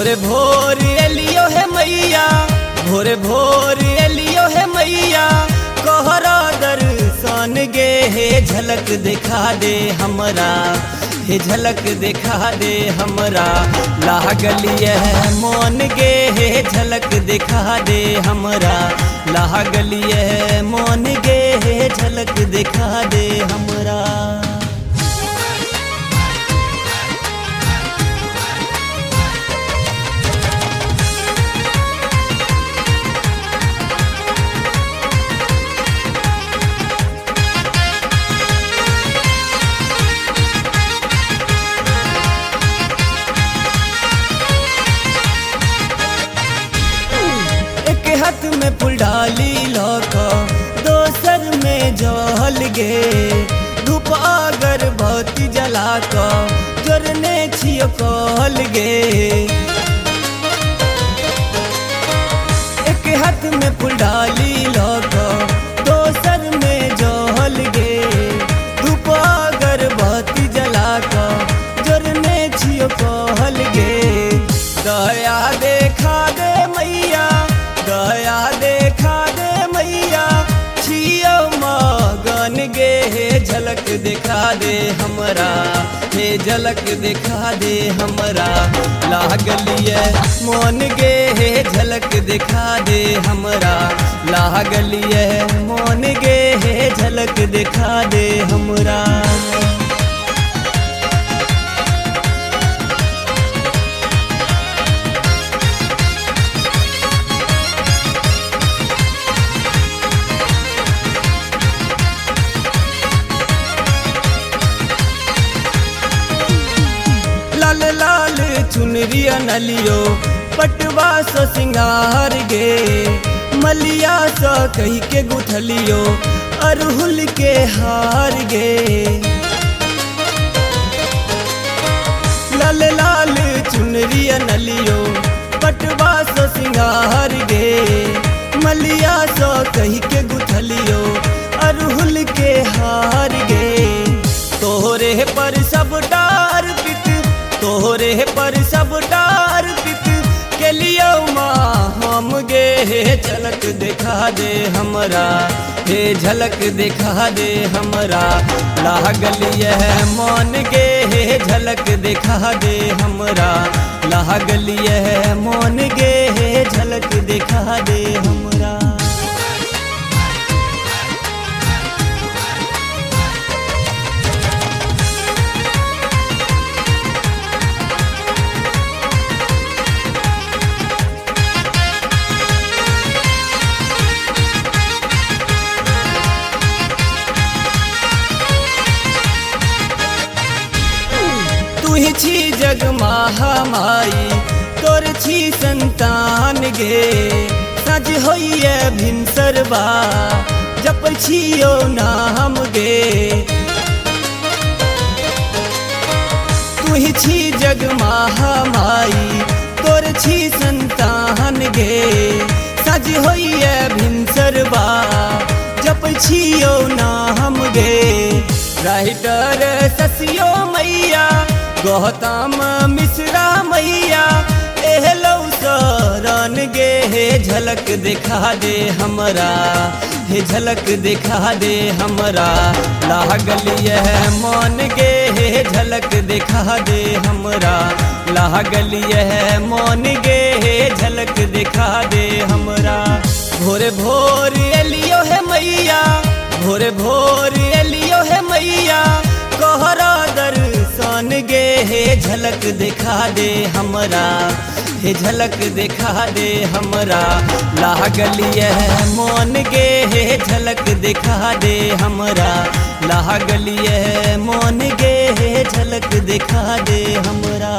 भोरे भोर एलियो है मैया, भोरे भोर एलियो है मैया, कोहरा दर्शन गे हे झलक दिखा दे हमरा, हे झलक दिखा दे हमरा। लागलिए मोन गे हे झलक दिखा दे हमरा, लागलिए मोन गे हे झलक दिखा दे हमरा। हाथ में फूल डाली लौका, दोसर में जल गे, धूप अगरबत्ती जला का जोरने छियो कहल गे। एक हाथ में फूल डाली लौका, दोसर में जल गे, धूप अगरबत्ती जला का जोरने छियो कहल गे। दया देखा दे मैया, दया देखा दे मैया, छियो मगन गे हे झलक दिखा दे हमरा, हे झलक दिखा दे हमरा। लागलिए मोन गे हे झलक दिखा दे हमरा, लागलिए मोन गे हे झलक दिखा दे हमरा। लाल लाल चुनरिया नलियो, पटवा सो सिंगार गे, मलिया सो कही के गुथलियो, अरहुल के हार गे। लाल लाल चुनरिया नलियो, पटवा सो सिंगार गे, मलिया सो कही के गुथलियो, अरहुल के हार गे। तोहरे पर सब डार पित, तोहरे पर सब डार पित के लियो माँ हम गे हे झलक दिखा दे हमरा, हे झलक दिखा दे हमरा। लागलिए मोन गे हे झलक दिखा दे हमरा, लागलिए मोन गे हे झलक दिखा दे हमरा। तुही छी जग महामाई, तोर छी संतान गे, सज होइए भिनसरबा जप छियो नाम गे। तुही छी जग महामाई, तोर छी संतान गे, सज होइए भिनसरबा जप छियो नाम गे। राइटर ससियो मैया, गौतम मिश्रा मैया, एहलो शरण गे हे झलक दिखा दे हमरा, हे झलक दिखा दे हमरा। लागलिए मोन गे हे झलक दिखा दे हमरा, लागलिए मोन गे हे झलक दिखा दे हमरा। भोरे भोर एलियो है मैया, भोरे भोर एलियो है मैया, कोहरा दर्शन गे हे झलक दिखा दे हमरा, हे झलक दिखा दे हमरा। लागलिए मोन गे हे झलक दिखा दे हमरा, लागलिए मोन गे हे झलक दिखा दे हमरा।